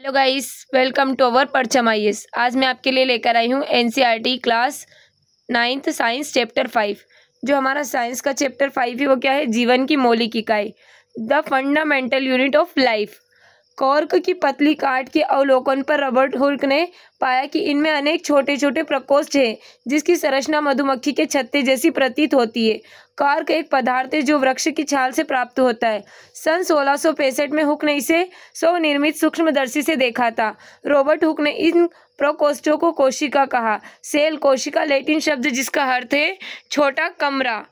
Hello guys, welcome to our Parcham IAS. आज मैं आपके लिए लेकर आई हूँ NCERT class 9th science chapter 5। जो हमारा साइंस का चैप्टर 5 है वो क्या है? जीवन की मौलिक इकाई, the fundamental unit of life. Cork की पतली काट के अवलोकन पर रॉबर्ट हुक ने पाया कि इनमें अनेक छोटे छोटे प्रकोष्ठ हैं जिसकी संरचना मधुमक्खी के छत्ते जैसी प्रतीत होती है। कॉर्क एक पदार्थ है जो वृक्ष की छाल से प्राप्त होता है। सन 1665 में हुक ने इसे स्वनिर्मित सूक्ष्मदर्शी से देखा था। रॉबर्ट हुक ने इन प्रकोष्ठों को कोशिका कहा। सेल कोशिका लैटिन शब्द जिसका अर्थ है छोटा कमरा।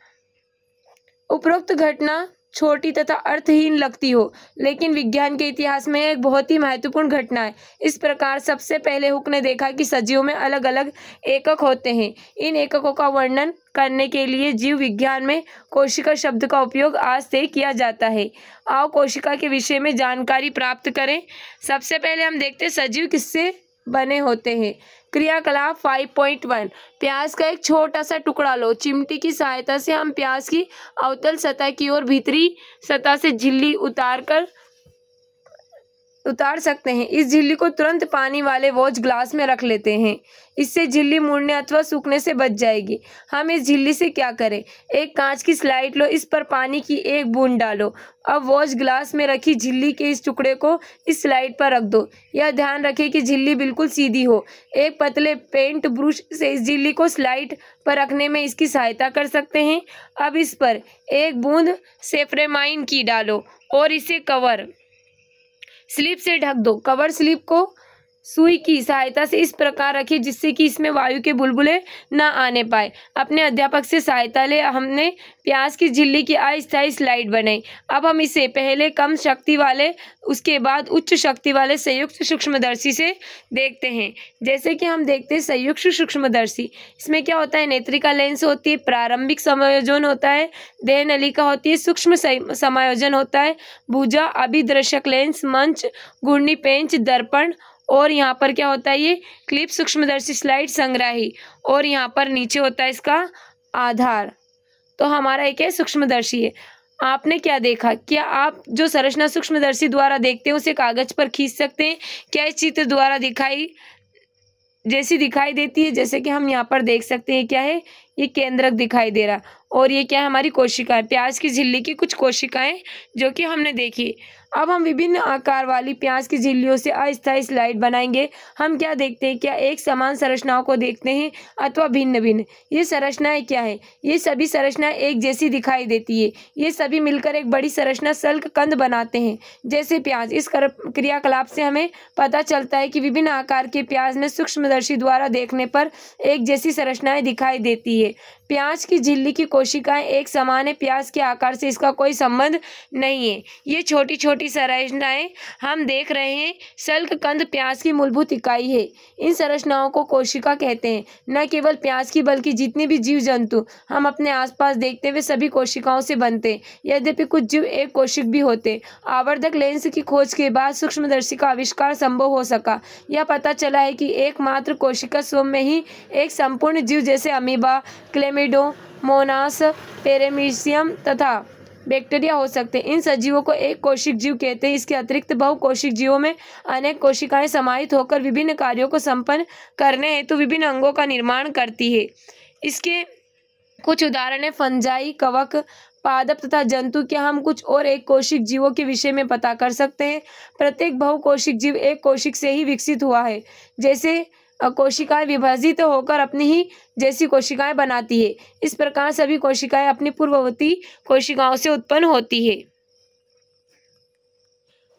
उपरोक्त घटना छोटी तथा अर्थहीन लगती हो, लेकिन विज्ञान के इतिहास में एक बहुत ही महत्वपूर्ण घटना है। इस प्रकार सबसे पहले हुक ने देखा कि सजीवों में अलग अलग एकक होते हैं। इन एककों का वर्णन करने के लिए जीव विज्ञान में कोशिका शब्द का उपयोग आज से किया जाता है। आओ कोशिका के विषय में जानकारी प्राप्त करें। सबसे पहले हम देखते हैं सजीव किससे बने होते हैं। क्रियाकलाप 5.1। प्याज का एक छोटा सा टुकड़ा लो। चिमटी की सहायता से हम प्याज की अवतल सतह की ओर भीतरी सतह से झिल्ली उतार सकते हैं। इस झिल्ली को तुरंत पानी वाले वॉच ग्लास में रख लेते हैं। इससे झिल्ली मुड़ने अथवा सूखने से बच जाएगी। हम इस झिल्ली से क्या करें? एक कांच की स्लाइड लो, इस पर पानी की एक बूंद डालो। अब वॉच ग्लास में रखी झिल्ली के इस टुकड़े को इस स्लाइड पर रख दो। यह ध्यान रखें कि झिल्ली बिल्कुल सीधी हो। एक पतले पेंट ब्रश से इस झिल्ली को स्लाइड पर रखने में इसकी सहायता कर सकते हैं। अब इस पर एक बूंद सेफ्रेमाइन की डालो और इसे कवर स्लिप से ढक दो। कवर स्लिप को सुई की सहायता से इस प्रकार रखिए जिससे कि इसमें वायु के बुलबुले न आने पाए। अपने अध्यापक से सहायता ले हमने प्याज की झिल्ली की अस्थायी स्लाइड बनाई। अब हम इसे पहले कम शक्ति वाले, उसके बाद उच्च शक्ति वाले संयुक्त सूक्ष्मदर्शी से देखते हैं। जैसे कि हम देखते हैं संयुक्त सूक्ष्मदर्शी, इसमें क्या होता है? नेत्रिका लेंस होती है, प्रारंभिक समायोजन होता है, देह नलिका होती है, सूक्ष्म समायोजन होता है, भुजा, अभिदर्शक लेंस, मंच, घूर्णी पेंच, दर्पण, और यहाँ पर क्या होता है? ये क्लिप सूक्ष्मदर्शी स्लाइड संग्राही, और यहाँ पर नीचे होता है इसका आधार। तो हमारा एक है सूक्ष्मदर्शी है। आपने क्या देखा? क्या आप जो संरचना सूक्ष्मदर्शी द्वारा देखते हैं उसे कागज पर खींच सकते हैं? क्या इस चित्र द्वारा दिखाई देती है? जैसे कि हम यहाँ पर देख सकते हैं क्या है? ये केंद्रक दिखाई दे रहा, और ये क्या है? हमारी कोशिकाएं, प्याज की झिल्ली की कुछ कोशिकाएं जो कि हमने देखी। अब हम विभिन्न आकार वाली प्याज की झिल्लियों से अस्थायी स्लाइड बनाएंगे। हम क्या देखते हैं? क्या एक समान संरचनाओं को देखते हैं अथवा भिन्न भिन्न? ये संरचनाएं क्या है? ये सभी संरचनाएं एक जैसी दिखाई देती है। ये सभी मिलकर एक बड़ी संरचना सल्क कंद बनाते हैं जैसे प्याज। इस क्रियाकलाप से हमें पता चलता है कि विभिन्न आकार के प्याज में सूक्ष्मदर्शी द्वारा देखने पर एक जैसी संरचनाएं दिखाई देती है। प्याज की झिल्ली की कोशिकाएं एक समान है, प्याज के आकार से इसका कोई संबंध नहीं है। ये छोटी छोटी संरचनाएं हम देख रहे हैं। सल्क कंद प्याज की मूलभूत इकाई है। इन संरचनाओं को कोशिका कहते हैं। न केवल प्याज की बल्कि जितने भी जीव जंतु हम अपने आसपास देखते हैं वे सभी कोशिकाओं से बनते हैं। यद्यपि कुछ जीव एक कोशिक भी होते हैं। आवर्धक लेंस की खोज के बाद सूक्ष्मदर्शी का आविष्कार संभव हो सका। यह पता चला है कि एकमात्र कोशिका स्वयं में ही एक संपूर्ण जीव जैसे अमीबा, क्लेमिडोमोनास, पेरेमीशियम तथा बैक्टीरिया हो सकते हैं। इन सजीवों को एक कोशिक जीव कहते हैं। इसके अतिरिक्त बहुकोशिक जीवों में अनेक कोशिकाएं समाहित होकर विभिन्न कार्यों को संपन्न करने हेतु विभिन्न अंगों का निर्माण करती है। इसके कुछ उदाहरण है फंजाई, कवक, पादप तथा जंतु। क्या हम कुछ और एक कोशिक जीवों के विषय में पता कर सकते हैं? प्रत्येक बहुकोशिक जीव एक कोशिक से ही विकसित हुआ है। जैसे कोशिकाएं विभाजित होकर अपनी ही जैसी कोशिकाएं बनाती है, इस प्रकार सभी कोशिकाएं अपनी पूर्ववर्ती कोशिकाओं से उत्पन्न होती है।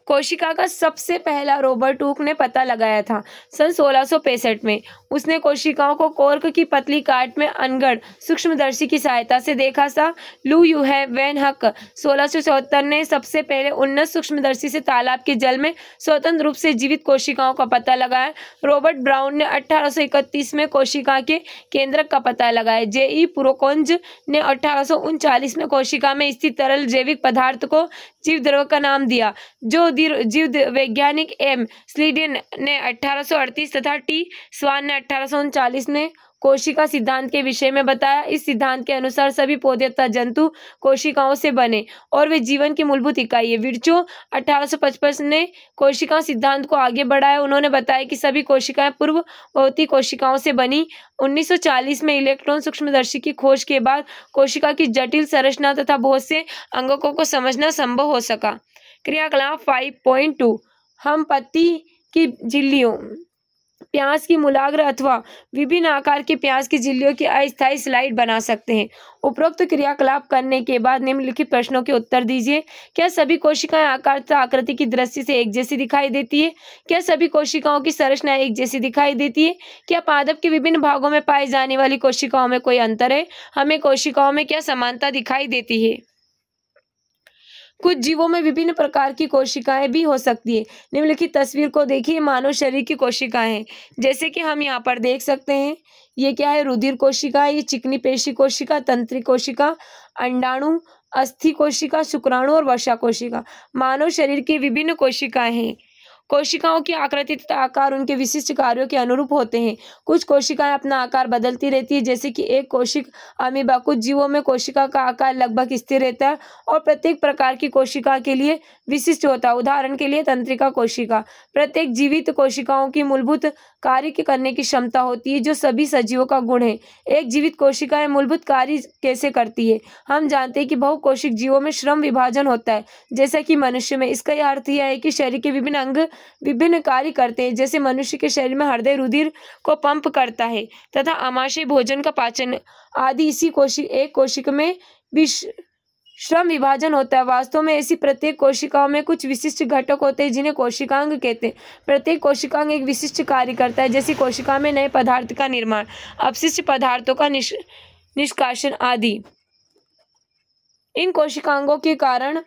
कोशिका का सबसे पहला रॉबर्ट हुक ने पता लगाया था सन 1665 में। उसने कोशिकाओं को कॉर्क की पतली काट में अनगढ़ सूक्ष्मदर्शी की सहायता से देखा था। लू यूहे वैन हक 1674 ने सबसे पहले उन्नत सूक्ष्मदर्शी से तालाब के जल में स्वतंत्र रूप से जीवित कोशिकाओं का पता लगाया। रॉबर्ट ब्राउन ने 1831 में कोशिका के केंद्रक का पता लगाया। जे.ई. पुरोकोंज ने 1839 में कोशिका में स्थित तरल जैविक पदार्थ को जीव द्रव का नाम दिया। जो जीव वैज्ञानिक एम स्लीडन ने 1838 तथा टी स्वान ने 1839 में कोशिका सिद्धांत के विषय में बताया। इस सिद्धांत के अनुसार सभी पौधे तथा जंतु कोशिकाओं से बने और वे जीवन की मूलभूत इकाई है। विर्चो 1855 ने कोशिका सिद्धांत को आगे बढ़ाया। उन्होंने बताया कि सभी कोशिकाएं पूर्व भौतिक कोशिकाओं से बनी। 1940 में इलेक्ट्रॉन सूक्ष्मदर्शी की खोज के बाद कोशिका की जटिल संरचना तथा बहुत से अंगकों को समझना संभव हो सका। क्रियाकलाप 5.2 हम पत्ती की झिल्लियों, प्याज की मूलाग्र अथवा विभिन्न आकार के प्याज की झिल्लियों की अस्थायी स्लाइड बना सकते हैं। उपरोक्त क्रियाकलाप करने के बाद निम्नलिखित प्रश्नों के उत्तर दीजिए। क्या सभी कोशिकाएं आकार तथा आकृति की दृष्टि से एक जैसी दिखाई देती है? क्या सभी कोशिकाओं की संरचना एक जैसी दिखाई देती है? क्या पादप के विभिन्न भागों में पाई जाने वाली कोशिकाओं में कोई अंतर है? हमें कोशिकाओं में क्या समानता दिखाई देती है? कुछ जीवों में विभिन्न प्रकार की कोशिकाएं भी हो सकती है। निम्नलिखित तस्वीर को देखिए, मानव शरीर की कोशिकाएं हैं। जैसे कि हम यहाँ पर देख सकते हैं, ये क्या है? रुधिर कोशिका, ये चिकनी पेशी कोशिका, तंत्रिका कोशिका, अंडाणु, अस्थि कोशिका, शुक्राणु और वसा कोशिका मानव शरीर की विभिन्न कोशिकाएं हैं। कोशिकाओं की आकृति तथा आकार उनके विशिष्ट कार्यों के अनुरूप होते हैं। कुछ कोशिकाएं अपना आकार बदलती रहती है, जैसे कि एक कोशिक अमीबा। कुछ जीवों में कोशिका का आकार लगभग स्थिर रहता है और प्रत्येक प्रकार की कोशिका के लिए विशिष्ट होता है। उदाहरण के लिए तंत्रिका कोशिका। प्रत्येक जीवित कोशिकाओं की मूलभूत कार्य करने की क्षमता होती है, जो सभी सजीवों का गुण है। एक जीवित कोशिका मूलभूत कार्य कैसे करती है? हम जानते हैं कि बहुकोशिक जीवों में श्रम विभाजन होता है, जैसा कि मनुष्य में। इसका यह अर्थ यह है कि शरीर के विभिन्न अंग विभिन्न कार्य करते हैं। जैसे मनुष्य के शरीर में हृदय रुधिर को पंप करता है तथा आमाशय भोजन का पाचन आदि। इसी एक कोशिका में भी श्रम विभाजन होता है। वास्तव में ऐसी प्रत्येक कोशिकाओं में कुछ विशिष्ट घटक होते हैं, जिन्हें कोशिकांग कहते हैं। प्रत्येक कोशिकांग एक विशिष्ट कार्य करता है, जैसे कोशिका में नए पदार्थ का निर्माण, अपशिष्ट पदार्थों का निष्कासन आदि। इन कोशिकांगों के कारण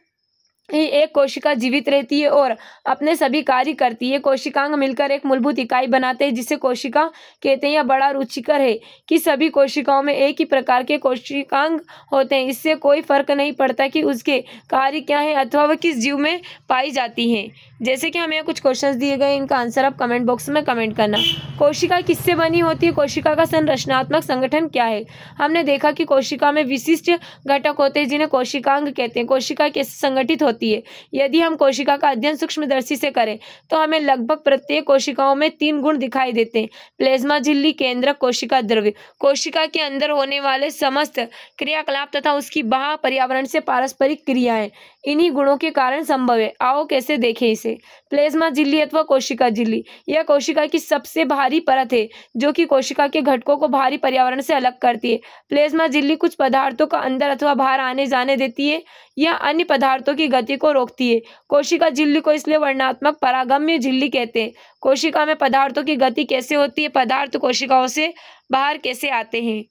ही एक कोशिका जीवित रहती है और अपने सभी कार्य करती है। कोशिकांग मिलकर एक मूलभूत इकाई बनाते हैं, जिसे कोशिका कहते हैं। यह बड़ा रुचिकर है कि सभी कोशिकाओं में एक ही प्रकार के कोशिकांग होते हैं। इससे कोई फर्क नहीं पड़ता कि उसके कार्य क्या है अथवा वह किस जीव में पाई जाती हैं। जैसे कि हमें कुछ क्वेश्चंस दिए गए, इनका आंसर आप कमेंट बॉक्स में कमेंट करना। कोशिका किससे बनी होती है? कोशिका का संरचनात्मक संगठन क्या है? हमने देखा कि कोशिका में विशिष्ट घटक होते हैं, जिन्हें कोशिकांग कहते हैं। कोशिका कैसे संगठित होती है? यदि हम कोशिका का अध्ययन सूक्ष्मदर्शी से करें तो हमें लगभग प्रत्येक कोशिकाओं में 3 गुण दिखाई देते हैं। प्लाज्मा झिल्ली, केंद्रक, कोशिका द्रव्य। कोशिका के अंदर होने वाले समस्त क्रियाकलाप तथा उसकी बाह्य पर्यावरण से पारस्परिक क्रियाएं इन्हीं गुणों के कारण संभव है। आओ कैसे देखें इसे। प्लाज्मा झिल्ली अथवा कोशिका झिल्ली, यह कोशिका की सबसे बाहरी परत है, जो कि कोशिका के घटकों को बाहरी पर्यावरण से अलग करती है। प्लाज्मा झिल्ली कुछ पदार्थों का अंदर अथवा बाहर आने जाने देती है या अन्य पदार्थों की गति को रोकती है। कोशिका झिल्ली को इसलिए वर्णात्मक परागम्य झिल्ली कहते हैं। कोशिका में पदार्थों की गति कैसे होती है? पदार्थ कोशिकाओं से बाहर कैसे आते हैं?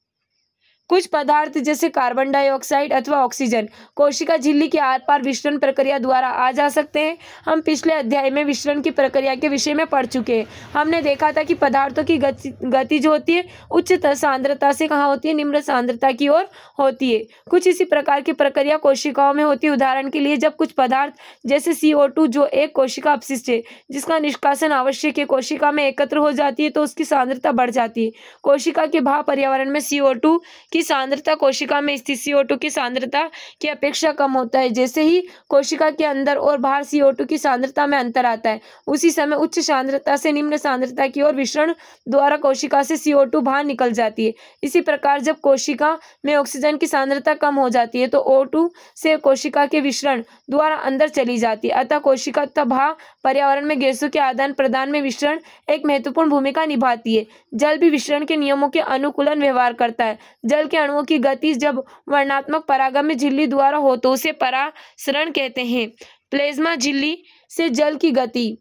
कुछ पदार्थ जैसे कार्बन डाइऑक्साइड अथवा ऑक्सीजन कोशिका झिल्ली के आर पार विसरण प्रक्रिया द्वारा आ जा सकते हैं। हम पिछले अध्याय में विसरण की प्रक्रिया के विषय में पढ़ चुके हैं। हमने देखा था कि पदार्थों की गति जो होती है उच्च सांद्रता से कहाँ होती है? निम्न सांद्रता की ओर होती है। कुछ इसी प्रकार की प्रक्रिया कोशिकाओं में होती है। उदाहरण के लिए जब कुछ पदार्थ जैसे CO2 जो एक कोशिका अपशिष्ट है जिसका निष्कासन आवश्यक है, कोशिका में एकत्र हो जाती है तो उसकी सांद्रता बढ़ जाती है। कोशिका के बाह्य पर्यावरण में CO2 की सांद्रता कोशिका में स्थित CO2 की सांद्रता की अपेक्षा कम होता है। जैसे ही कोशिका के अंदर और बाहर CO2 की सांद्रता में अंतर आता है, उसी समय उच्च सांद्रता से निम्न सांद्रता की ओर विसरण द्वारा कोशिका से CO2 बाहर निकल जाती है। इसी प्रकार जब कोशिका में ऑक्सीजन की सांद्रता कम हो जाती है तो O2 से कोशिका के विसरण द्वारा अंदर चली जाती है। अतः कोशिका तथा बाह्य पर्यावरण में गैसों के आदान प्रदान में विसरण एक महत्वपूर्ण भूमिका निभाती है। जल भी विसरण के नियमों के अनुकूलन व्यवहार करता है। जल के अणुओं की गति जब वर्णात्मक परागम्य झिल्ली द्वारा हो तो उसे परासरण कहते हैं। प्लाज्मा झिल्ली से जल की गति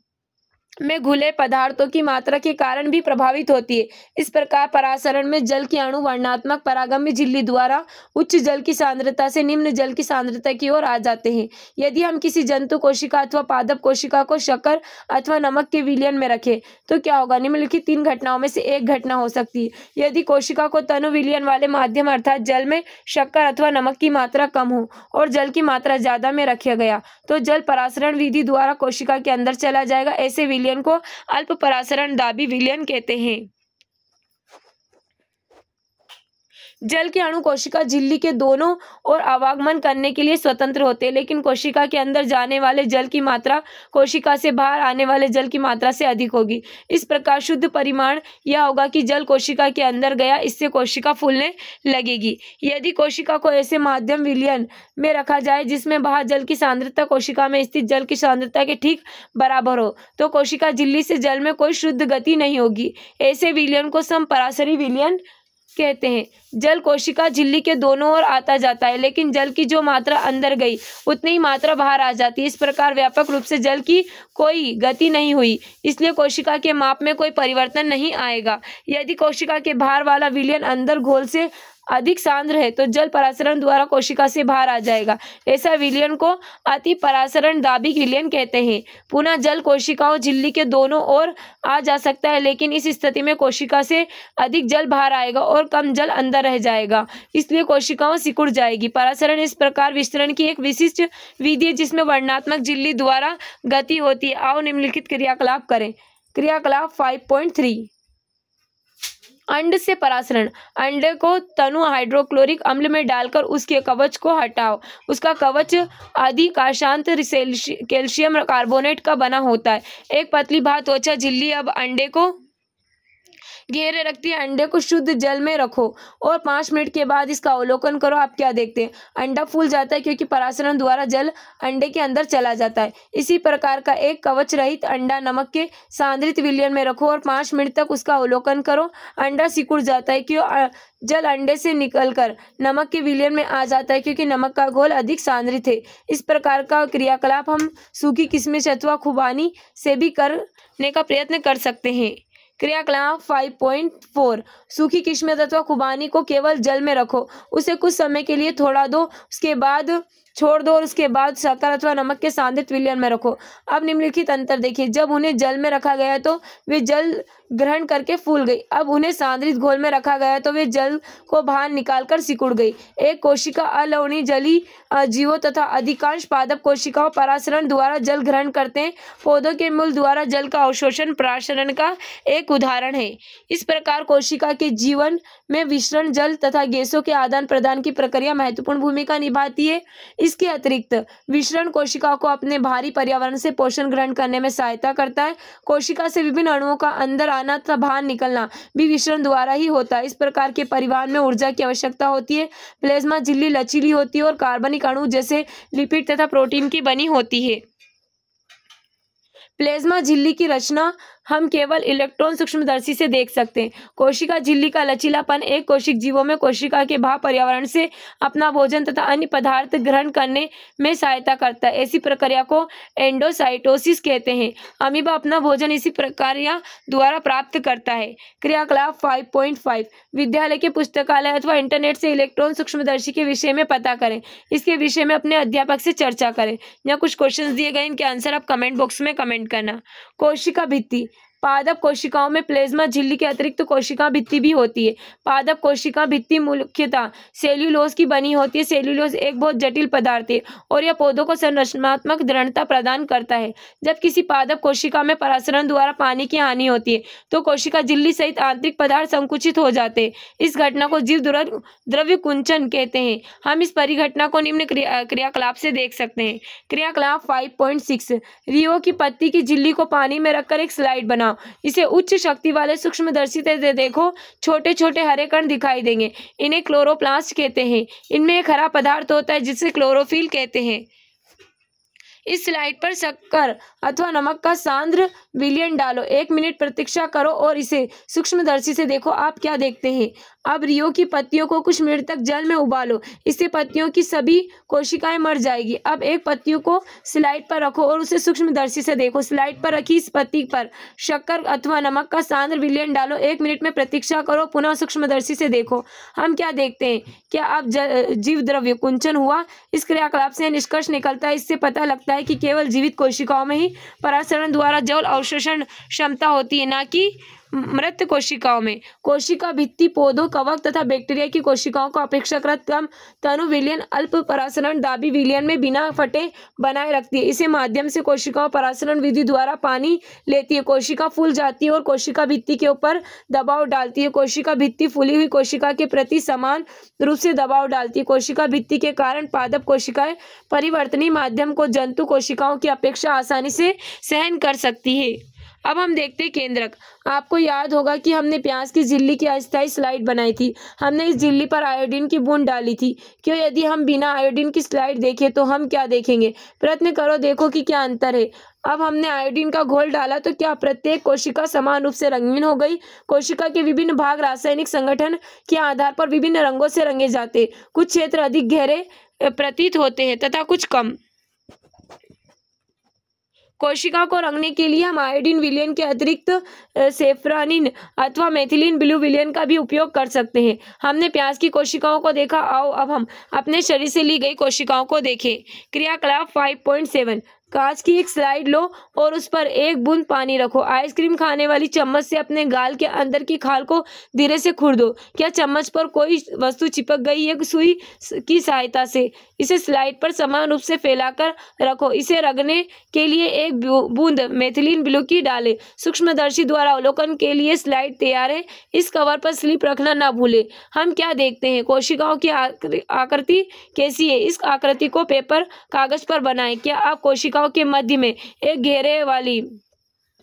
में घुले पदार्थों की मात्रा के कारण भी प्रभावित होती है। इस प्रकार परासरण में जल के अणु वर्णात्मक परागम्य झिल्ली द्वारा उच्च जल की सांद्रता से निम्न जल की सांद्रता की ओर आ जाते हैं। यदि हम किसी जंतु कोशिका अथवा पादप कोशिका को शक्कर अथवा नमक के विलयन में रखें तो क्या होगा? निम्नलिखित 3 घटनाओं में से एक घटना हो सकती है। यदि कोशिका को तनु विलयन वाले माध्यम अर्थात जल में शक्कर अथवा नमक की मात्रा कम हो और जल की मात्रा ज्यादा में रखा गया तो जल परासरण विधि द्वारा कोशिका के अंदर चला जाएगा। ऐसे विलयन को अल्प परासरण दाबी विलयन कहते हैं। जल के अणु कोशिका झिल्ली के दोनों ओर आवागमन करने के लिए स्वतंत्र होते हैं, लेकिन कोशिका के अंदर जाने वाले जल की मात्रा कोशिका से बाहर आने वाले जल की मात्रा से अधिक होगी। इस प्रकार शुद्ध परिमाण यह होगा कि जल कोशिका के अंदर गया, इससे कोशिका फूलने लगेगी। यदि कोशिका को ऐसे माध्यम विलयन में रखा जाए जिसमें बाहर जल की सांद्रता कोशिका में स्थित जल की सांद्रता के ठीक बराबर हो, तो कोशिका झिल्ली से जल में कोई शुद्ध गति नहीं होगी। ऐसे विलयन को समपराशरी विलयन कहते हैं। जल कोशिका झिल्ली के दोनों ओर आता जाता है, लेकिन जल की जो मात्रा अंदर गई उतनी ही मात्रा बाहर आ जाती है। इस प्रकार व्यापक रूप से जल की कोई गति नहीं हुई, इसलिए कोशिका के माप में कोई परिवर्तन नहीं आएगा। यदि कोशिका के बाहर वाला विलयन अंदर घोल से अधिक सांद्र है तो जल परासरण द्वारा कोशिका से बाहर आ जाएगा। ऐसा विलयन को अति परासरण दाबिक विलयन कहते हैं। पुनः जल कोशिकाओं झिल्ली के दोनों ओर आ जा सकता है, लेकिन इस स्थिति में कोशिका से अधिक जल बाहर आएगा और कम जल अंदर रह जाएगा, इसलिए कोशिकाओं सिकुड़ जाएगी। परासरण इस प्रकार विस्तरण की एक विशिष्ट विधि है जिसमें वर्णनात्मक झिल्ली द्वारा गति होती है। आओ निम्नलिखित क्रियाकलाप करें। क्रियाकलाप 5.3 अंड से परासरण। अंडे को तनु हाइड्रोक्लोरिक अम्ल में डालकर उसके कवच को हटाओ। उसका कवच अधिकांशांत कैल्शियम कार्बोनेट का बना होता है। एक पतली भात त्वचा झिल्ली अब अंडे को घेरे रखती है। अंडे को शुद्ध जल में रखो और 5 मिनट के बाद इसका अवलोकन करो। आप क्या देखते हैं? अंडा फूल जाता है क्योंकि परासरण द्वारा जल अंडे के अंदर चला जाता है। इसी प्रकार का एक कवच रहित अंडा नमक के सांद्रित विलयन में रखो और 5 मिनट तक उसका अवलोकन करो। अंडा सिकुड़ जाता है क्यों जल अंडे से निकलकर नमक के विलयन में आ जाता है क्योंकि नमक का घोल अधिक सांद्रित है। इस प्रकार का क्रियाकलाप हम सूखी किशमिश अथवा खुबानी से भी करने का प्रयत्न कर सकते हैं। क्रियाकलाप 5.4 सूखी किशमिश अथवा खुबानी को केवल जल में रखो, उसे कुछ समय के लिए थोड़ा दो, उसके बाद छोड़ दो और उसके बाद शक्कर अथवा नमक के सांद्रित विलयन में रखो। अब निम्नलिखित अंतर देखिए। जब उन्हें जल में रखा गया तो वे जल ग्रहण करके फूल गई। अब उन्हें सांद्रित घोल में रखा गया तो वे जल को बाहर निकालकर सिकुड़ गई। एक कोशिका अलवणीय जलीय जीवों तथा अधिकांश पादप कोशिकाओं परासरण द्वारा जल ग्रहण करते हैं। पौधों के मूल द्वारा जल का अवशोषण परासरण का एक उदाहरण है। इस प्रकार कोशिका के जीवन में विसरण जल तथा गैसों के आदान प्रदान की प्रक्रिया महत्वपूर्ण भूमिका निभाती है। इसके अतिरिक्त विसरण कोशिका को अपने बाहरी पर्यावरण से पोषण ग्रहण करने में सहायता करता है। कोशिका से विभिन्न अणुओं का अंदर आना तथा बाहर निकलना भी विसरण द्वारा ही होता है। इस प्रकार के परिवहन में ऊर्जा की आवश्यकता होती है। प्लाज्मा झिल्ली लचीली होती है और कार्बनिक अणु जैसे लिपिड तथा प्रोटीन की बनी होती है। प्लाज्मा झिल्ली की रचना हम केवल इलेक्ट्रॉन सूक्ष्मदर्शी से देख सकते हैं। कोशिका झिल्ली का लचीलापन एक कोशिक जीवों में कोशिका के बाह्य पर्यावरण से अपना भोजन तथा अन्य पदार्थ ग्रहण करने में सहायता करता है। ऐसी प्रक्रिया को एंडोसाइटोसिस कहते हैं। अमीबा अपना भोजन इसी प्रक्रिया द्वारा प्राप्त करता है। क्रियाकलाप 5.5 विद्यालय के पुस्तकालय अथवा इंटरनेट से इलेक्ट्रॉन सूक्ष्मदर्शी के विषय में पता करें। इसके विषय में अपने अध्यापक से चर्चा करें। यहाँ कुछ क्वेश्चंस दिए गए, इनके आंसर आप कमेंट बॉक्स में कमेंट करना। कोशिका भित्ति। पादप कोशिकाओं में प्लाज्मा झिल्ली के अतिरिक्त कोशिका भित्ति भी होती है। पादप कोशिका भित्ति मुख्यतः सेल्यूलोज की बनी होती है। सेल्यूलोज एक बहुत जटिल पदार्थ है और यह पौधों को संरचनात्मक दृढ़ता प्रदान करता है। जब किसी पादप कोशिका में परासरण द्वारा पानी की हानि होती है तो कोशिका झिल्ली सहित आंतरिक पदार्थ संकुचित हो जाते हैं। इस घटना को जीव द्रव्य कुंचन कहते हैं। हम इस परिघटना को निम्न क्रियाकलाप से देख सकते हैं। क्रियाकलाप 5.6 रियो की पत्ती की झिल्ली को पानी में रखकर एक स्लाइड बनाओ। इसे उच्च शक्ति वाले सूक्ष्मदर्शी से देखो। छोटे छोटे हरे कण दिखाई देंगे। इन्हें क्लोरोप्लास्ट कहते हैं। इनमें एक हरा पदार्थ होता है जिसे क्लोरोफिल कहते हैं। इस स्लाइड पर शक्कर अथवा नमक का सांद्र विलयन डालो। 1 मिनट प्रतीक्षा करो और इसे सूक्ष्मदर्शी से देखो। आप क्या देखते हैं? अब रियो की पत्तियों को कुछ मिनट तक जल में उबालो। इससे पत्तियों की सभी कोशिकाएं मर जाएगी। अब एक पत्तियों को स्लाइड पर रखो और उसे सूक्ष्मदर्शी से देखो। स्लाइड पर रखी इस पत्ती पर शक्कर अथवा नमक का सांद्र विलयन डालो। 1 मिनट में प्रतीक्षा करो, पुनः सूक्ष्मदर्शी से देखो। हम क्या देखते हैं? क्या अब जीव द्रव्य कुंचन हुआ? इस क्रियाकलाप से निष्कर्ष निकलता है। इससे पता लगता है कि केवल जीवित कोशिकाओं में ही परासरण द्वारा जल अवशोषण क्षमता होती है, न कि मृत कोशिकाओं में कोशिका भित्ति पौधों, कवक तथा बैक्टीरिया की कोशिकाओं को अपेक्षाकृत कम तनु विलयन, अल्प परासरण दाबी विलयन में बिना फटे बनाए रखती है। इसे माध्यम से कोशिकाओं परासरण विधि द्वारा पानी लेती है। कोशिका फूल जाती है और कोशिका भित्ति के ऊपर दबाव डालती है। कोशिका भित्ति फूली हुई कोशिका के प्रति समान रूप से दबाव डालती है। कोशिका भित्ति के कारण पादप कोशिकाएं परिवर्तनीय माध्यम को जंतु कोशिकाओं की अपेक्षा आसानी से सहन कर सकती है। अब हम देखते हैं केंद्रक। आपको याद होगा कि हमने प्याज की झिल्ली की अस्थायी स्लाइड बनाई थी। हमने इस झिल्ली पर आयोडीन की बूंद डाली थी। क्यों? यदि हम बिना आयोडीन की स्लाइड देखें तो हम क्या देखेंगे? प्रयत्न करो, देखो कि क्या अंतर है। अब हमने आयोडीन का घोल डाला तो क्या प्रत्येक कोशिका समान रूप से रंगीन हो गई? कोशिका के विभिन्न भाग रासायनिक संगठन के आधार पर विभिन्न रंगों से रंगे जाते। कुछ क्षेत्र अधिक गहरे प्रतीत होते हैं तथा कुछ कम। कोशिका को रंगने के लिए हम आयोडीन विलयन के अतिरिक्त सेफ्रानिन अथवा मेथिलीन ब्लू विलयन का भी उपयोग कर सकते हैं। हमने प्याज की कोशिकाओं को देखा। आओ अब हम अपने शरीर से ली गई कोशिकाओं को देखें। क्रियाकलाप 5.7। कांच की एक स्लाइड लो और उस पर एक बूंद पानी रखो। आइसक्रीम खाने वाली चम्मच से अपने गाल के अंदर की खाल को धीरे से खुरदो। क्या चम्मच पर कोई वस्तु चिपक गई है? सुई की सहायता से इसे स्लाइड पर समान रूप से फैलाकर रखो। इसे रगड़ने के लिए एक बूंद मेथिलीन ब्लू की डालें। सूक्ष्मदर्शी द्वारा अवलोकन के लिए स्लाइड तैयार है। इस कवर पर स्लिप रखना ना भूलें। हम क्या देखते हैं? कोशिकाओं की आकृति कैसी है? इस आकृति को पेपर कागज पर बनाएं। क्या आप कोशिकाओं के मध्य में एक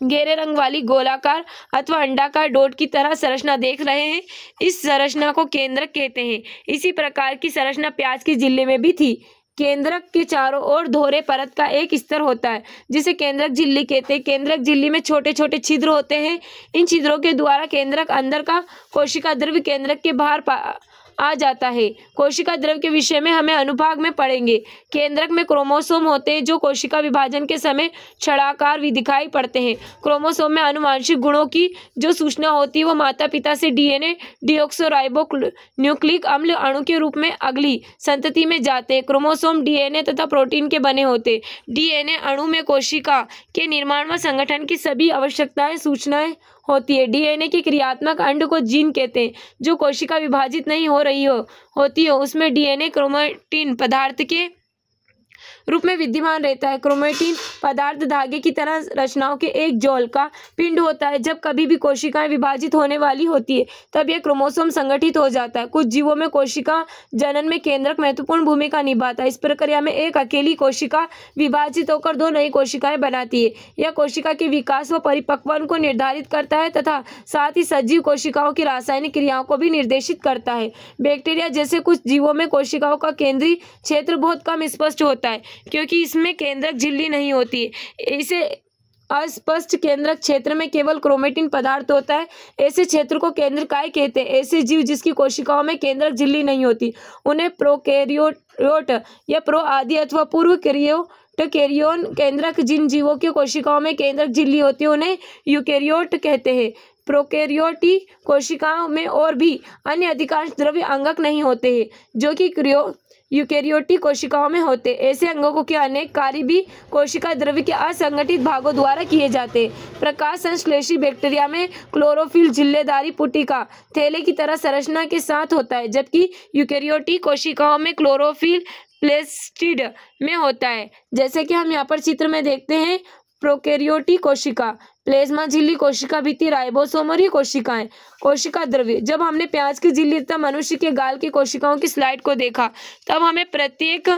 गहरे रंग वाली गोलाकार अथवा अंडाकार डॉट की तरह संरचना देख रहे हैं? इस संरचना को केंद्रक कहते हैं। इसी प्रकार की संरचना प्याज की झिल्ली में भी थी। केंद्रक के चारों ओर दोहरे परत का एक स्तर होता है जिसे केंद्रक झिल्ली कहते हैं। केंद्रक झिल्ली में छोटे छोटे छिद्र होते हैं। इन छिद्रों के द्वारा केंद्रक अंदर का कोशिका द्रव्य केंद्रक के बाहर आ जाता है। कोशिका द्रव्य के विषय में हमें अनुभाग में पढ़ेंगे। केंद्रक में क्रोमोसोम होते हैं जो कोशिका विभाजन के समय छड़ाकार भी दिखाई पड़ते हैं। क्रोमोसोम में आनुवांशिक गुणों की जो सूचना होती है वो माता पिता से डीएनए डीऑक्सोराइबो न्यूक्लिक अम्ल अणु के रूप में अगली संतति में जाते हैं। क्रोमोसोम डीएनए तथा प्रोटीन के बने होते। डीएनए अणु में कोशिका के निर्माण व संगठन की सभी आवश्यकताएं सूचनाएं होती है। डीएनए की क्रियात्मक अंड को जीन कहते हैं। जो कोशिका विभाजित नहीं हो रही होती है उसमें डीएनए क्रोमेटिन पदार्थ के रूप में विद्यमान रहता है। क्रोमेटिन पदार्थ धागे की तरह रचनाओं के एक जौल का पिंड होता है। जब कभी भी कोशिकाएं विभाजित होने वाली होती है तब यह क्रोमोसोम संगठित हो जाता है। कुछ जीवों में कोशिका जनन में केंद्रक महत्वपूर्ण भूमिका निभाता है। इस प्रक्रिया में एक अकेली कोशिका विभाजित होकर दो नई कोशिकाएं बनाती है। यह कोशिका के विकास व परिपक्वन को निर्धारित करता है तथा साथ ही सजीव कोशिकाओं की रासायनिक क्रियाओं को भी निर्देशित करता है। बैक्टीरिया जैसे कुछ जीवों में कोशिकाओं का केंद्रीय क्षेत्र बहुत कम स्पष्ट होता है क्योंकि इसमें केंद्रक झिल्ली नहीं होती है। इसे अस्पष्ट केंद्रक क्षेत्र में केवल क्रोमेटिन पदार्थ होता है। ऐसे क्षेत्र को केंद्रकाय कहते हैं। ऐसे जीव जिसकी कोशिकाओं में केंद्रक झिल्ली नहीं होती उन्हें प्रोकैरियोट या प्रो आदि अथवा पूर्व कैरियोन केंद्रक, जिन जीवों की कोशिकाओं में केंद्रक झिल्ली होती है उन्हें यूकैरियोट कहते हैं। प्रोकैरियोटी कोशिकाओं में और भी अन्य अधिकांश द्रव्य अंगक नहीं होते हैं जो कि यूकैरियोटिक कोशिकाओं में होते। ऐसे अंगों के अनेक कार्य भी कोशिका द्रव्य के असंगठित भागों द्वारा किए जाते। प्रकाश संश्लेषी बैक्टीरिया में क्लोरोफिल झिल्लेदारी पुटिका थैले की तरह संरचना के साथ होता है जबकि यूकैरियोटिक कोशिकाओं में क्लोरोफिल प्लेस्टिड में होता है। जैसे कि हम यहाँ पर चित्र में देखते हैं प्रोकैरियोटिक कोशिका, प्लेज्मा झिल्ली, कोशिका भित्ति, राइबोसोम और ये कोशिकाएं। कोशिका द्रव्य। जब हमने प्याज की झिल्ली तथा मनुष्य के गाल की कोशिकाओं की स्लाइड को देखा तब हमें प्रत्येक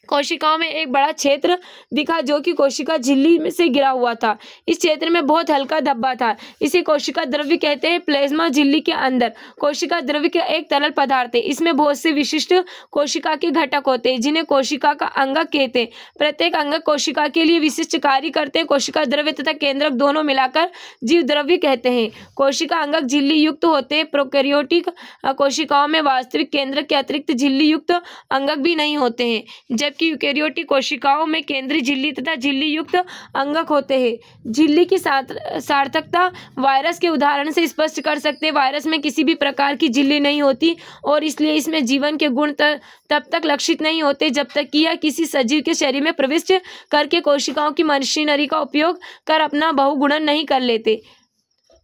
कोशिकाओं में एक बड़ा क्षेत्र दिखा जो कि कोशिका झिल्ली में से गिरा हुआ था। इस क्षेत्र में बहुत हल्का धब्बा था। इसे कोशिका द्रव्य कहते हैं। प्लेज्मा झिल्ली के अंदर कोशिका द्रव्य का एक तरल पदार्थ है। इसमें बहुत से विशिष्ट कोशिका के घटक होते हैं जिन्हें कोशिका का अंगक कहते हैं। प्रत्येक अंगक कोशिका के लिए विशिष्ट कार्य करते हैं। कोशिका द्रव्य तथा केंद्रक दोनों मिलाकर जीव द्रव्य कहते हैं। कोशिका अंगक झिल्ली युक्त होते हैं। प्रोकैरियोटिक कोशिकाओं में वास्तविक केंद्रक के अतिरिक्त झिल्ली युक्त अंगक भी नहीं होते हैं जबकि यूकैरियोटिक कोशिकाओं में केंद्रीय झिल्ली तथा झिल्ली युक्त अंगक होते हैं। झिल्ली की सार्थकता वायरस के उदाहरण से स्पष्ट कर सकते हैं। वायरस में किसी भी प्रकार की झिल्ली नहीं होती और इसलिए इसमें जीवन के गुण तब तक लक्षित नहीं होते जब तक कि यह किसी सजीव के शरीर में प्रविष्ट करके कोशिकाओं की मशीनरी का उपयोग कर अपना बहुगुणन नहीं कर लेते।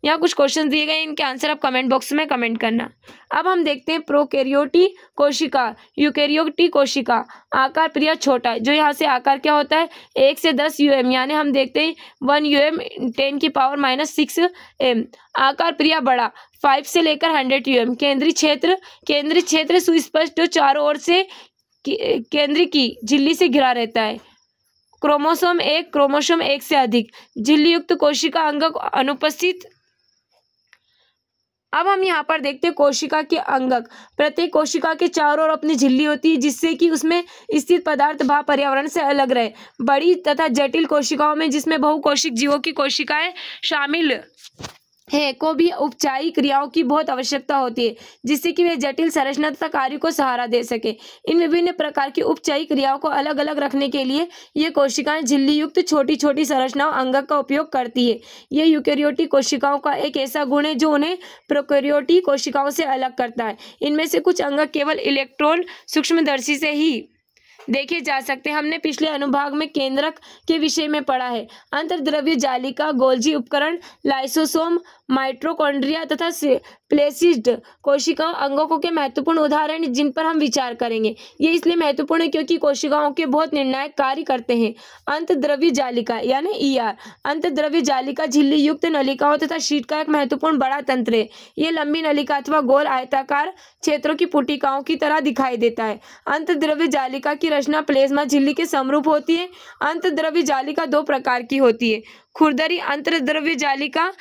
यहाँ कुछ क्वेश्चन दिए गए, इनके आंसर आप कमेंट बॉक्स में कमेंट करना। अब हम देखते हैं प्रोकैरियोटी कोशिका, यूकैरियोटी कोशिका। आकार प्रिया छोटा है, जो यहाँ से आकार क्या होता है 1 से 10 UM, यानी हम देखते हैं 1 UM 10⁻⁻6 M। आकार प्रिया बड़ा 5 से लेकर 100 UM। केंद्रीय क्षेत्र सुस्पष्ट जो चारों ओर से केंद्र की झिल्ली से घिरा रहता है। क्रोमोसोम 1 से अधिक। झिल्ली युक्त कोशिका अंगक अनुपस्थित। अब हम यहाँ पर देखते हैं कोशिका के अंगक। प्रत्येक कोशिका के चारों ओर अपनी झिल्ली होती है, जिससे कि उसमें स्थित पदार्थ भाग पर्यावरण से अलग रहे। बड़ी तथा जटिल कोशिकाओं में, जिसमें बहुकोशिक जीवों की कोशिकाएं शामिल है, को भी उपचारिक क्रियाओं की बहुत आवश्यकता होती है, जिससे कि वे जटिल संरचना तथा कार्य को सहारा दे सके। इन विभिन्न प्रकार की उपचारिक क्रियाओं को अलग अलग रखने के लिए ये कोशिकाएं झिल्ली युक्त छोटी छोटी संरचनाओं अंगक का उपयोग करती है। ये यूकैरियोटिक कोशिकाओं का एक ऐसा गुण है जो उन्हें प्रोकैरियोटिक कोशिकाओं से अलग करता है। इनमें से कुछ अंगक केवल इलेक्ट्रॉन सूक्ष्मदर्शी से ही देखे जा सकते हैं। हमने पिछले अनुभाग में केंद्रक के विषय में पढ़ा है। अंतर्द्रव्य जालिका, गोल्जी उपकरण, लाइसोसोम, माइटोकॉन्ड्रिया तथा प्लेसिड कोशिकाओं अंगों के महत्वपूर्ण उदाहरण जिन पर हम विचार करेंगे। ये इसलिए महत्वपूर्ण है क्योंकि कोशिकाओं के बहुत निर्णायक कार्य करते हैं। अंतर्द्रव्य जालिका यानी ER। अंतर्द्रव्य जालिका झिल्ली युक्त नलिकाओं तथा शीट का एक महत्वपूर्ण बड़ा तंत्र है। ये लंबी नलिका अथवा गोल आयताकार क्षेत्रों की पुटिकाओं की तरह दिखाई देता है। अंतर्द्रव्य जालिका की रचना प्लेज्मा झिल्ली के समरूप होती है। अंतर्द्रव्य जालिका 2 प्रकार की होती है, खुरदरी अंतर्द्रव्य जालिका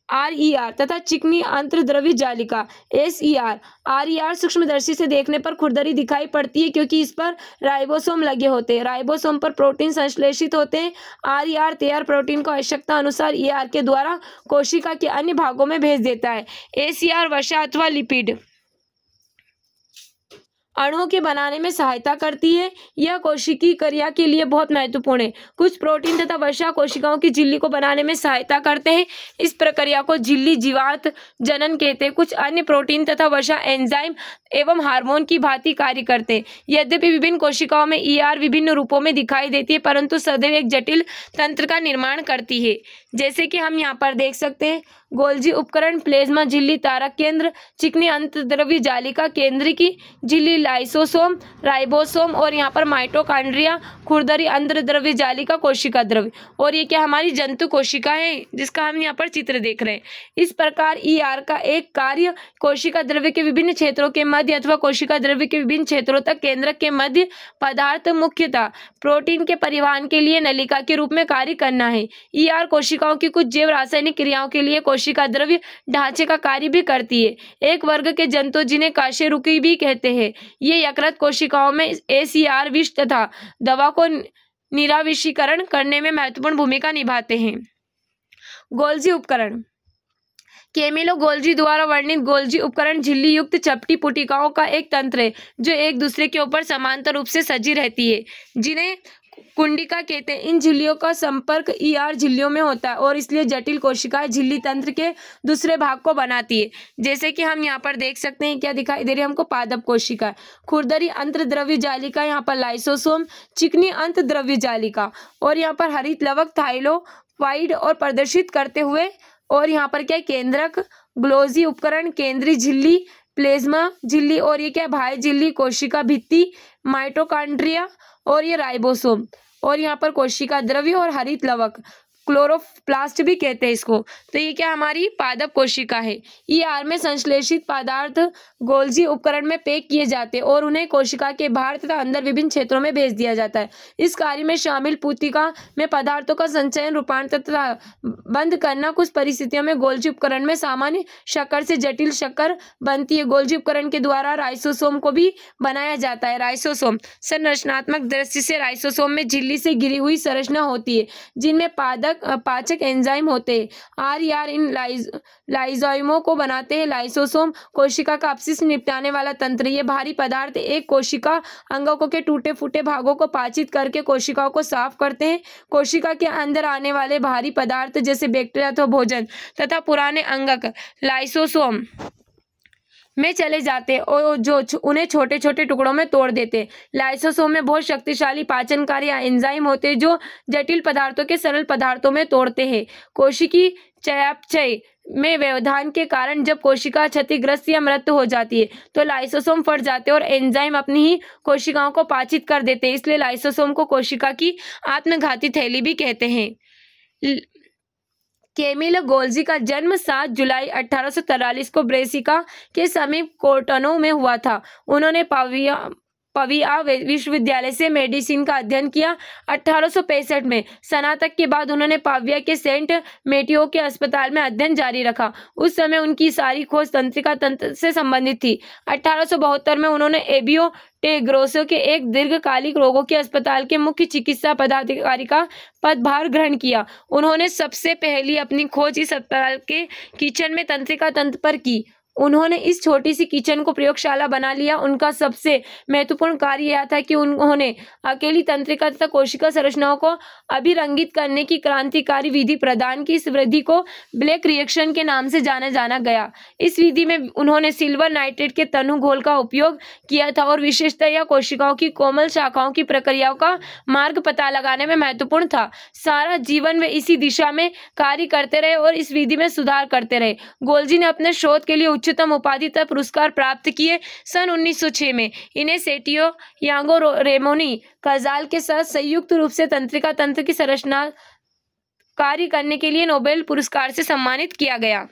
RER तथा चिकनी अंतर्द्रव्य जालिका SER। RER सूक्ष्मदर्शी से देखने पर खुरदरी दिखाई पड़ती है क्योंकि इस पर राइबोसोम लगे होते हैं। राइबोसोम पर प्रोटीन संश्लेषित होते हैं। RER तैयार प्रोटीन को आवश्यकता अनुसार ER के द्वारा कोशिका के अन्य भागों में भेज देता है। SER वसा अथवा लिपिड अणुओं के बनाने में सहायता करती है। यह कोशिकीय क्रिया के लिए बहुत महत्वपूर्ण है। कुछ प्रोटीन तथा वसा कोशिकाओं की झिल्ली को बनाने में सहायता करते हैं। इस प्रक्रिया को झिल्ली जीवात जनन कहते हैं। कुछ अन्य प्रोटीन तथा वसा एंजाइम एवं हार्मोन की भांति कार्य करते हैं। यद्यपि विभिन्न कोशिकाओं में ER विभिन्न रूपों में दिखाई देती है, परंतु सदैव एक जटिल तंत्र का निर्माण करती है। जैसे कि हम यहाँ पर देख सकते हैं, गोल्जी उपकरण, प्लेज्मा झिल्ली, तारक केंद्र, चिकनी अंतर्द्रव्य जालिका, केंद्र की झिल्ली, लाइसोसोम, राइबोसोम और यहाँ पर माइटोकॉन्ड्रिया, खुरदरी अंतर्द्रव्य जालिका, कोशिका द्रव्य। और ये क्या हमारी जंतु कोशिका है, जिसका हम यहाँ पर चित्र देख रहे हैं। इस प्रकार ER का एक कार्य कोशिका द्रव्य के विभिन्न क्षेत्रों के मध्य अथवा कोशिका द्रव्य के विभिन्न क्षेत्रों तक केंद्रक के मध्य पदार्थ मुख्यतः प्रोटीन के परिवहन के लिए नलिका के रूप में कार्य करना है। ER कोशिकाओं की कुछ जैव रासायनिक क्रियाओं के लिए कोशिका द्रव्य ढांचे का कार्य भी करती है। एक वर्ग के जंतु जिन्हें काशेरुकी भी कहते हैं, ये यकृत कोशिकाओं में SER विष तथा दवा को निराविषीकरण करने में महत्वपूर्ण भूमिका निभाते हैं। गोल्जी उपकरण। कैमिलो गोल्जी द्वारा वर्णित गोल्जी उपकरण झिल्ली युक्त चपटी पुटिकाओं का एक तंत्र है जो एक दूसरे के ऊपर समांतर रूप से सजी रहती है, जिन्हें कुंडिका कहते हैं। इन झिल्लियों का संपर्क ER झिल्लियों में होता है और इसलिए जटिल कोशिकाएं झिल्ली तंत्र के दूसरे भाग को बनाती है। जैसे कि हम यहाँ पर देख सकते हैं, क्या दिखाई दे रही है हमको, पादप कोशिका, खुरदरी अंतर्द्रव्य जालिका, यहाँ पर लाइसोसोम, चिकनी अंतर्द्रव्य जालिका और यहाँ पर हरित लवक, थाइलोफाइड और प्रदर्शित करते हुए, और यहाँ पर क्या केंद्रक, ग्लोजी उपकरण, केंद्रीय झिल्ली, प्लेज्मा झिल्ली और ये क्या बाह्य झिल्ली, कोशिका भित्ति, माइटोकॉन्ड्रिया और ये राइबोसोम और यहाँ पर कोशिका द्रव्य और हरित लवक, क्लोरोप्लास्ट भी कहते हैं इसको। तो ये क्या हमारी पादप कोशिका है। ER में संश्लेषित पदार्थ गोल्जी उपकरण में पैक किए जाते हैं और उन्हें कोशिका के बाहर तथा अंदर विभिन्न क्षेत्रों में भेज दिया जाता है। इस कार्य में शामिल पुटिका में पदार्थों का संचयन, रूपांतरण तथा बंद करना कुछ परिस्थितियों में गोल्जी उपकरण में सामान्य शक्कर से जटिल शक्कर बनती है। गोल्जी उपकरण के द्वारा राइसोसोम को भी बनाया जाता है। राइसोसोम संरचनात्मक दृष्टि से राइसोसोम में झिल्ली से घिरी हुई संरचना होती है, जिनमें पाचक एंजाइम होते हैं। RER इन लाइजोइमों को बनाते हैं। लाइसोसोम कोशिका का अपशिष्ट निपटाने वाला तंत्र। ये भारी पदार्थ एक कोशिका अंगों के टूटे फूटे भागों को पाचित करके कोशिकाओं को साफ करते हैं। कोशिका के अंदर आने वाले भारी पदार्थ जैसे बैक्टीरिया अथवा भोजन तथा पुराने अंगक लाइसोसोम में चले जाते हैं और जो उन्हें छोटे छोटे टुकड़ों में तोड़ देते हैं। लाइसोसोम में बहुत शक्तिशाली पाचनकारी एंजाइम होते हैं जो जटिल पदार्थों के सरल पदार्थों में तोड़ते हैं। कोशिकीय चयापचय में व्यवधान के कारण जब कोशिका क्षतिग्रस्त या मृत्यु हो जाती है तो लाइसोसोम फट जाते हैं और एंजाइम अपनी ही कोशिकाओं को पाचित कर देते हैं। इसलिए लाइसोसोम को कोशिका की आत्मघाती थैली भी कहते हैं। कैमिलो गोल्जी का जन्म 7 जुलाई 1843 को ब्रेसिका के समीप कोर्टनो में हुआ था। उन्होंने पविया विश्वविद्यालय से मेडिसिन का अध्ययन किया। 1865 में स्नातक के बाद उन्होंने पाविया के सेंट मेटियो के अस्पताल में अध्ययन जारी रखा। उस समय उनकी सारी खोज तंत्रिका तंत्र से संबंधित थी। 1872 में उन्होंने एबियो टे ग्रोसो के एक दीर्घकालिक रोगों के अस्पताल के मुख्य चिकित्सा पदाधिकारी का पदभार ग्रहण किया। उन्होंने सबसे पहली अपनी खोज इस अस्पताल के किचन में तंत्रिका तंत्र पर की। उन्होंने इस छोटी सी किचन को प्रयोगशाला बना लिया। उनका सबसे महत्वपूर्ण कार्य यह था कि उन्होंने अकेली तंत्रिका तथा कोशिका संरचनाओं को अभिरंगित करने की क्रांतिकारी विधि प्रदान की। इस विधि को ब्लैक रिएक्शन के नाम से जाना गया। इस विधि में उन्होंने सिल्वर नाइट्रेट के तनु घोल का उपयोग किया था और विशेषतः यह कोशिकाओं की कोमल शाखाओं की प्रक्रियाओं का मार्ग पता लगाने में महत्वपूर्ण था। सारा जीवन वे इसी दिशा में कार्य करते रहे और इस विधि में सुधार करते रहे। गोल्जी ने अपने शोध के लिए उच्चतम उपाधि तथा पुरस्कार प्राप्त किए। सन 1906 में इन्हें सेटियो यांगो रेमोनी कजाल के साथ संयुक्त रूप से तंत्रिका तंत्र की संरचना कार्य करने के लिए नोबेल पुरस्कार से सम्मानित किया गया।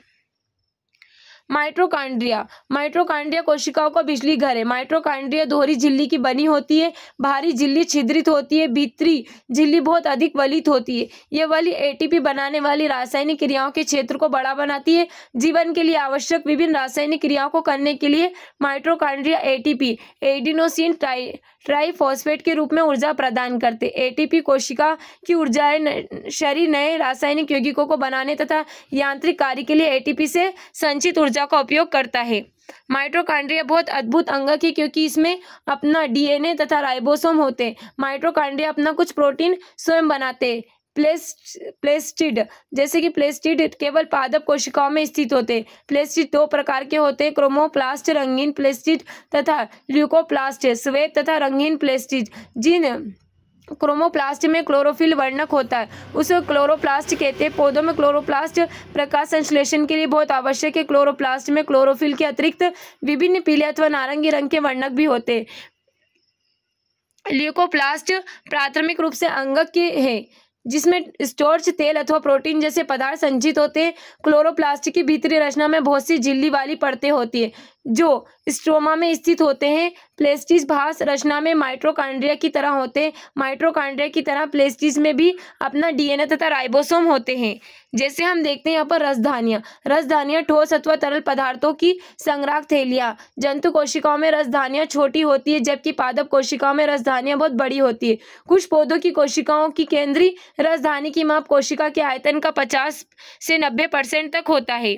माइटोकॉन्ड्रिया कोशिकाओं का बिजली घर है। माइटोकॉन्ड्रिया दोहरी झिल्ली की बनी होती है। बाहरी झिल्ली छिद्रित होती है, भीतरी झिल्ली बहुत अधिक वलित होती है। यह वलि एटीपी बनाने वाली रासायनिक क्रियाओं के क्षेत्र को बड़ा बनाती है। जीवन के लिए आवश्यक विभिन्न रासायनिक क्रियाओं को करने के लिए माइटोकॉन्ड्रिया एटीपी एडिनोसिन ट्राइफॉस्फेट के रूप में ऊर्जा प्रदान करते। एटीपी कोशिका की ऊर्जा शरीर नए रासायनिक यौगिकों को बनाने तथा यांत्रिक कार्य के लिए एटीपी से संचित ऊर्जा का उपयोग करता है। माइटोकॉन्ड्रिया बहुत अद्भुत अंगक है क्योंकि इसमें अपना डीएनए तथा राइबोसोम होते हैं। माइटोकॉन्ड्रिया अपना कुछ प्रोटीन स्वयं बनाते हैं। प्लेस्टिड जैसे कि प्लेस्टिड केवल पादप कोशिकाओं में स्थित होते हैं। प्लेस्टिड 2 प्रकार के होते हैं, क्रोमोप्लास्ट रंगीन प्लेस्टिड तथा ल्यूकोप्लास्ट श्वेत तथा रंगीन प्लेस्टिड। जिन क्रोमोप्लास्ट में क्लोरोफिल वर्णक होता है उसे क्लोरोप्लास्ट कहते हैं। पौधों में क्लोरोप्लास्ट प्रकाश संश्लेषण के लिए बहुत आवश्यक है। क्लोरोप्लास्ट में क्लोरोफिल के अतिरिक्त विभिन्न पीले अथवा नारंगी रंग के वर्णक भी होते हैं। ल्यूकोप्लास्ट प्राथमिक रूप से अंगक के हैं जिसमें स्टार्च, तेल अथवा प्रोटीन जैसे पदार्थ संचित होते हैं। क्लोरोप्लास्ट की भीतरी रचना में बहुत सी झिल्ली वाली परतें होती है जो स्ट्रोमा में स्थित होते हैं। प्लेस्टिस भास रचना में माइटोकॉन्ड्रिया की तरह होते हैं। माइटोकॉन्ड्रिया की तरह प्लेस्टिस में भी अपना डीएनए तथा राइबोसोम होते हैं। जैसे हम देखते हैं यहाँ पर रसधानियाँ ठोस अथवा तरल पदार्थों की संग्राहक थैलियाँ। जंतु कोशिकाओं में रसधानियाँ छोटी होती है जबकि पादप कोशिकाओं में रसधानियाँ बहुत बड़ी होती है। कुछ पौधों की कोशिकाओं की केंद्रीय रसधानी की माप कोशिका के आयतन का 50 से 90% तक होता है।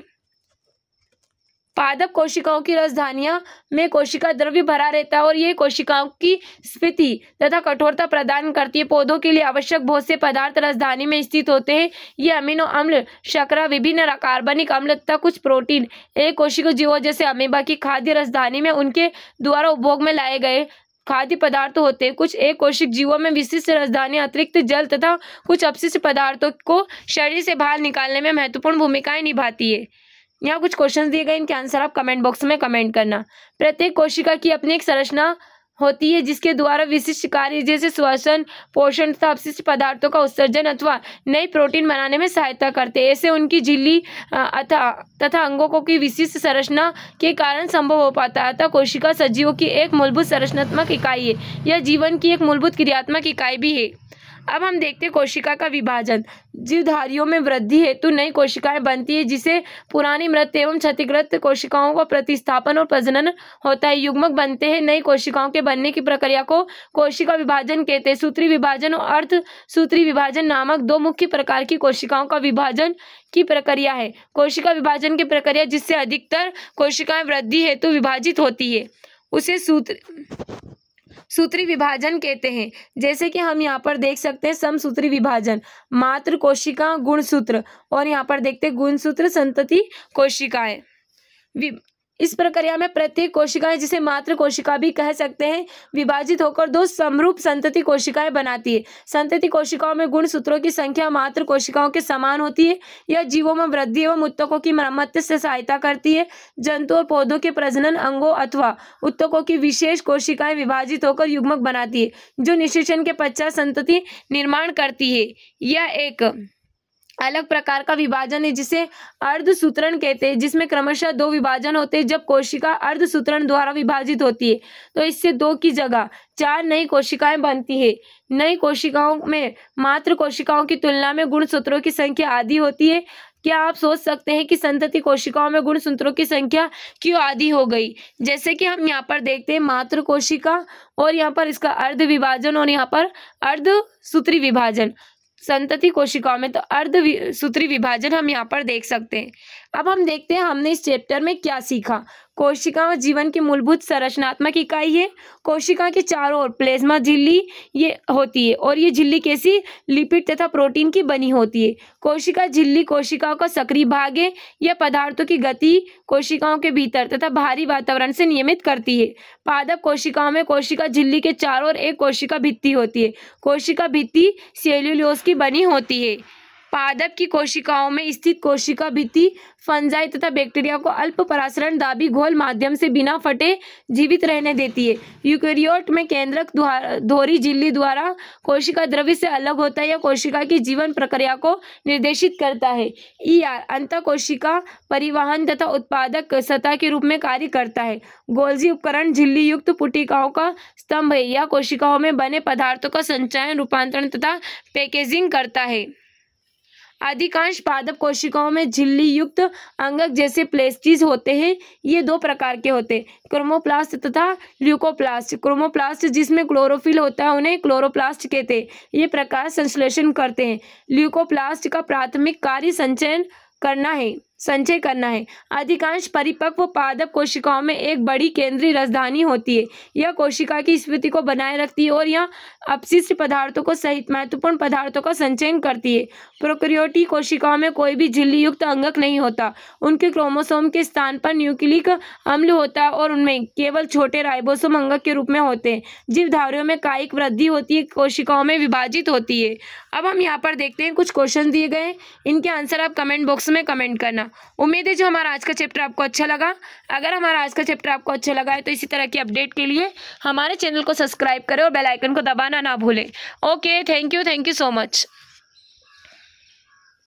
पादप कोशिकाओं की रसधानियां में कोशिका द्रव्य भरा रहता है और ये कोशिकाओं की स्फीति तथा कठोरता प्रदान करती है। पौधों के लिए आवश्यक बहुत से पदार्थ रसधानी में स्थित होते हैं। ये अमीनो अम्ल, शर्करा, विभिन्न कार्बनिक अम्ल तथा कुछ प्रोटीन एक कोशिका जीवों जैसे अमीबा की खाद्य रसधानी में उनके द्वारा उपभोग में लाए गए खाद्य पदार्थ होते हैं। कुछ एक कोशिक जीवों में विशिष्ट रसधानी अतिरिक्त जल तथा कुछ अपशिष्ट पदार्थों को शरीर से बाहर निकालने में महत्वपूर्ण भूमिकाएं निभाती है। यहाँ कुछ क्वेश्चंस दिए गए, इनके आंसर आप कमेंट बॉक्स में कमेंट करना। प्रत्येक कोशिका की अपनी एक संरचना होती है जिसके द्वारा विशिष्ट कार्य जैसे श्वसन, पोषण तथा अपशिष्ट पदार्थों का उत्सर्जन अथवा नई प्रोटीन बनाने में सहायता करते हैं। ऐसे उनकी झिल्ली तथा अंगों की विशिष्ट संरचना के कारण संभव हो पाता है। अतः कोशिका सजीवों की एक मूलभूत संरचनात्मक इकाई है। यह जीवन की एक मूलभूत क्रियात्मक इकाई भी है। अब हम देखते हैं कोशिका का विभाजन। जीवधारियों में वृद्धि हेतु नई कोशिकाएं बनती है जिसे पुरानी मृत एवं क्षतिग्रस्त कोशिकाओं का प्रतिस्थापन और प्रजनन होता है। युग्मक बनते हैं। नई कोशिकाओं के बनने की प्रक्रिया को कोशिका विभाजन कहते हैं। सूत्री विभाजन और अर्ध सूत्री विभाजन नामक 2 मुख्य प्रकार की कोशिकाओं का विभाजन की प्रक्रिया है। कोशिका विभाजन की प्रक्रिया जिससे अधिकतर कोशिकाएं वृद्धि हेतु विभाजित होती है उसे सूत्री विभाजन कहते हैं। जैसे कि हम यहाँ पर देख सकते हैं समसूत्री विभाजन, मात्र कोशिका गुणसूत्र, और यहाँ पर देखते हैं गुणसूत्र संतति कोशिकाएं। इस प्रक्रिया में प्रत्येक कोशिकाएं, जिसे मातृ कोशिका भी कह सकते हैं, विभाजित होकर दो समरूप संतति कोशिकाएं बनाती है। संतति कोशिकाओं में गुणसूत्रों की संख्या मातृ कोशिकाओं के समान होती है। यह जीवों में वृद्धि एवं उत्तकों की मरम्मत से सहायता करती है। जंतु और पौधों के प्रजनन अंगों अथवा उत्तकों की विशेष कोशिकाएं विभाजित होकर युग्मक बनाती है, जो निषेचन के पश्चात संतति निर्माण करती है। यह एक अलग प्रकार का विभाजन है जिसे अर्धसूत्रण कहते हैं, जिसमें क्रमशः दो विभाजन होते हैं। जब कोशिका अर्धसूत्रण द्वारा विभाजित होती है तो इससे 2 की जगह 4 नई कोशिकाएं बनती है। नई कोशिकाओं में मातृ कोशिकाओं की तुलना में गुणसूत्रों की संख्या आधी होती है। क्या आप सोच सकते हैं कि संतति कोशिकाओं में गुणसूत्रों की संख्या क्यों आधी हो गई? जैसे कि हम यहाँ पर देखते हैं मातृ कोशिका और यहाँ पर इसका अर्ध विभाजन और यहाँ पर अर्धसूत्री विभाजन। संतति कोशिकाओं में तो अर्धसूत्री विभाजन हम यहाँ पर देख सकते हैं। अब हम देखते हैं हमने इस चैप्टर में क्या सीखा। कोशिका जीवन की मूलभूत संरचनात्मक इकाई है। कोशिका के चारों ओर प्लाज्मा झिल्ली ये होती है और ये झिल्ली कैसी लिपिड तथा प्रोटीन की बनी होती है। कोशिका झिल्ली कोशिकाओं का सक्रिय भाग है। यह पदार्थों की गति कोशिकाओं के भीतर तथा बाहरी वातावरण से नियमित करती है। पादप कोशिकाओं में कोशिका झिल्ली के चारों ओर एक कोशिका भित्ति होती है। कोशिका भित्ति सेल्यूलोज की बनी होती है। पादप की कोशिकाओं में स्थित कोशिका भित्ति फंजाई तथा बैक्टीरिया को अल्प परासरण दाबी घोल माध्यम से बिना फटे जीवित रहने देती है। यूकेरियोट में केंद्रक धोरी झिल्ली द्वारा कोशिका द्रव्य से अलग होता है। यह कोशिका की जीवन प्रक्रिया को निर्देशित करता है। ईआर अंतः कोशिका परिवहन तथा उत्पादक सतह के रूप में कार्य करता है। गोल्जी उपकरण झिल्ली युक्त पुटिकाओं का स्तंभ है। यह कोशिकाओं में बने पदार्थों का संचयन, रूपांतरण तथा पैकेजिंग करता है। अधिकांश पादप कोशिकाओं में झिल्ली युक्त अंगक जैसे प्लेस्टीज होते हैं। ये 2 प्रकार के होते हैं, क्रोमोप्लास्ट तथा ल्यूकोप्लास्ट। क्रोमोप्लास्ट जिसमें क्लोरोफिल होता है उन्हें क्लोरोप्लास्ट कहते हैं। ये प्रकाश संश्लेषण करते हैं। ल्यूकोप्लास्ट का प्राथमिक कार्य संचय करना है। अधिकांश परिपक्व पादप कोशिकाओं में एक बड़ी केंद्रीय राजधानी होती है। यह कोशिका की स्थिति को बनाए रखती है और यह अपशिष्ट पदार्थों को सहित महत्वपूर्ण पदार्थों का संचयन करती है। प्रोकैरियोटिक कोशिकाओं में कोई भी झिल्ली युक्त अंगक नहीं होता। उनके क्रोमोसोम के स्थान पर न्यूक्लिक अम्ल होता है और उनमें केवल छोटे राइबोसोम अंगक के रूप में होते हैं। जीवधारियों में कायिक वृद्धि होती है, कोशिकाओं में विभाजित होती है। अब हम यहाँ पर देखते हैं कुछ क्वेश्चन दिए गए, इनके आंसर आप कमेंट बॉक्स में कमेंट करना। उम्मीद है जो हमारा आज का चैप्टर आपको अच्छा लगा। अगर हमारा आज का चैप्टर आपको अच्छा लगा है तो इसी तरह की अपडेट के लिए हमारे चैनल को सब्सक्राइब करें और बेल आइकन को दबाना ना भूलें। Okay, thank you so much.